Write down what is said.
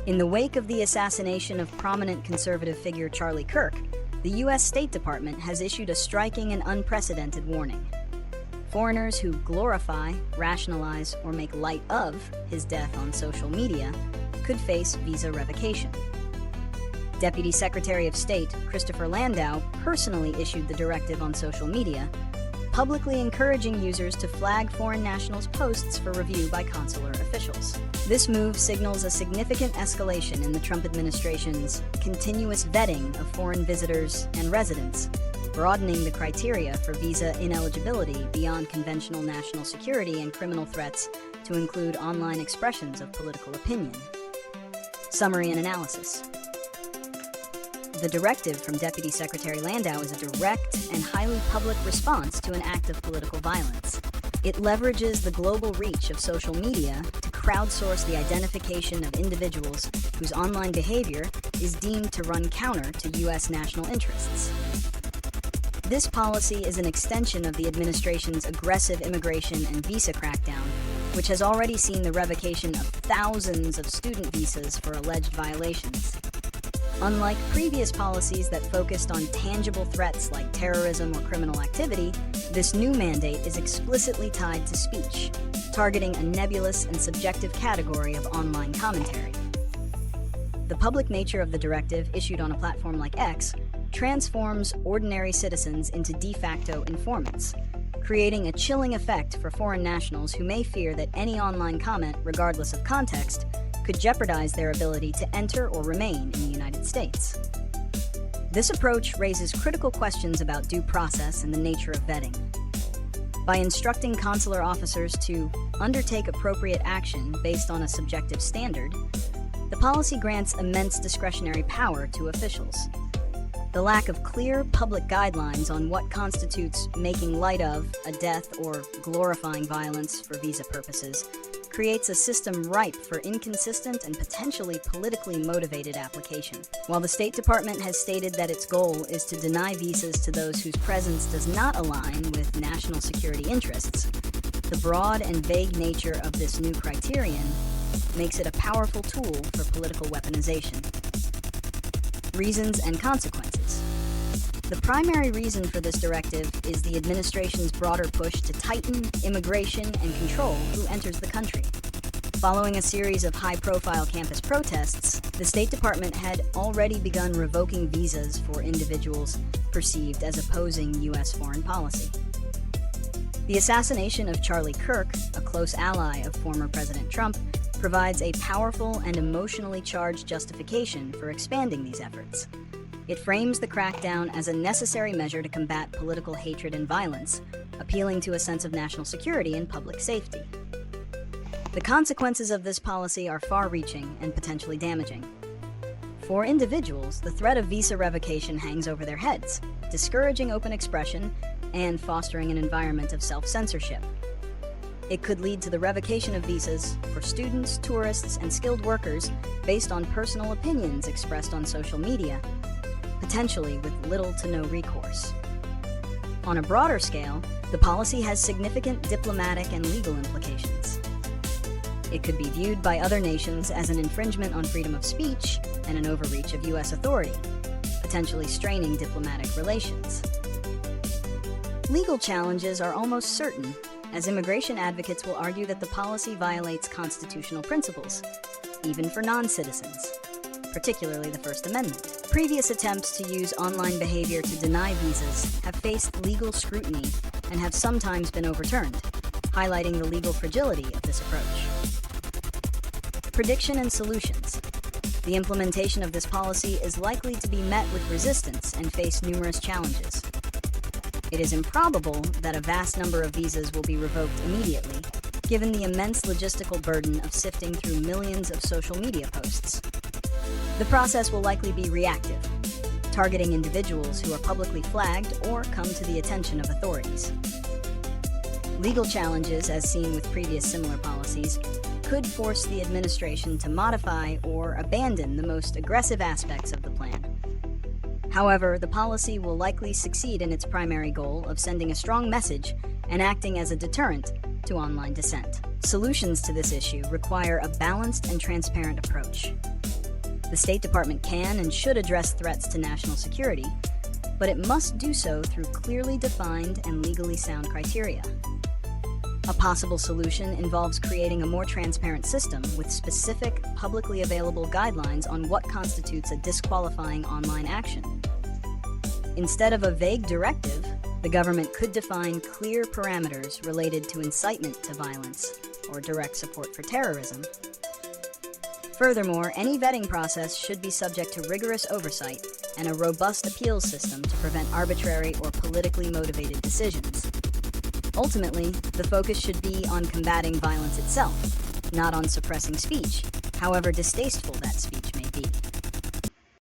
In the wake of the assassination of prominent conservative figure Charlie Kirk, the U.S. State Department has issued a striking and unprecedented warning. Foreigners who glorify, rationalize, or make light of his death on social media could face visa revocation. Deputy Secretary of State Christopher Landau personally issued the directive on social media, publicly encouraging users to flag foreign nationals' posts for review by consular officials. This move signals a significant escalation in the Trump administration's continuous vetting of foreign visitors and residents, broadening the criteria for visa ineligibility beyond conventional national security and criminal threats to include online expressions of political opinion. Summary and analysis. The directive from Deputy Secretary Landau is a direct and highly public response to an act of political violence. It leverages the global reach of social media to crowdsource the identification of individuals whose online behavior is deemed to run counter to U.S. national interests. This policy is an extension of the administration's aggressive immigration and visa crackdown, which has already seen the revocation of thousands of student visas for alleged violations. Unlike previous policies that focused on tangible threats like terrorism or criminal activity, this new mandate is explicitly tied to speech, targeting a nebulous and subjective category of online commentary. The public nature of the directive, issued on a platform like X, transforms ordinary citizens into de facto informants, creating a chilling effect for foreign nationals who may fear that any online comment, regardless of context, could jeopardize their ability to enter or remain in the United States. This approach raises critical questions about due process and the nature of vetting. By instructing consular officers to undertake appropriate action based on a subjective standard, the policy grants immense discretionary power to officials. The lack of clear public guidelines on what constitutes making light of a death or glorifying violence for visa purposes creates a system ripe for inconsistent and potentially politically motivated application. While the State Department has stated that its goal is to deny visas to those whose presence does not align with national security interests, the broad and vague nature of this new criterion makes it a powerful tool for political weaponization. Reasons and consequences. The primary reason for this directive is the administration's broader push to tighten immigration and control who enters the country. Following a series of high-profile campus protests, the State Department had already begun revoking visas for individuals perceived as opposing U.S. foreign policy. The assassination of Charlie Kirk, a close ally of former President Trump, provides a powerful and emotionally charged justification for expanding these efforts. It frames the crackdown as a necessary measure to combat political hatred and violence, appealing to a sense of national security and public safety. The consequences of this policy are far-reaching and potentially damaging. For individuals, the threat of visa revocation hangs over their heads, discouraging open expression and fostering an environment of self-censorship. It could lead to the revocation of visas for students, tourists, and skilled workers based on personal opinions expressed on social media, potentially with little to no recourse. On a broader scale, the policy has significant diplomatic and legal implications. It could be viewed by other nations as an infringement on freedom of speech and an overreach of U.S. authority, potentially straining diplomatic relations. Legal challenges are almost certain, as immigration advocates will argue that the policy violates constitutional principles, even for non-citizens, particularly the First Amendment. Previous attempts to use online behavior to deny visas have faced legal scrutiny and have sometimes been overturned, highlighting the legal fragility of this approach. Prediction and solutions. The implementation of this policy is likely to be met with resistance and face numerous challenges. It is improbable that a vast number of visas will be revoked immediately, given the immense logistical burden of sifting through millions of social media posts. The process will likely be reactive, targeting individuals who are publicly flagged or come to the attention of authorities. Legal challenges, as seen with previous similar policies, could force the administration to modify or abandon the most aggressive aspects of the plan. However, the policy will likely succeed in its primary goal of sending a strong message and acting as a deterrent to online dissent. Solutions to this issue require a balanced and transparent approach. The State Department can and should address threats to national security, but it must do so through clearly defined and legally sound criteria. A possible solution involves creating a more transparent system with specific, publicly available guidelines on what constitutes a disqualifying online action. Instead of a vague directive, the government could define clear parameters related to incitement to violence or direct support for terrorism. Furthermore, any vetting process should be subject to rigorous oversight and a robust appeals system to prevent arbitrary or politically motivated decisions. Ultimately, the focus should be on combating violence itself, not on suppressing speech, however distasteful that speech.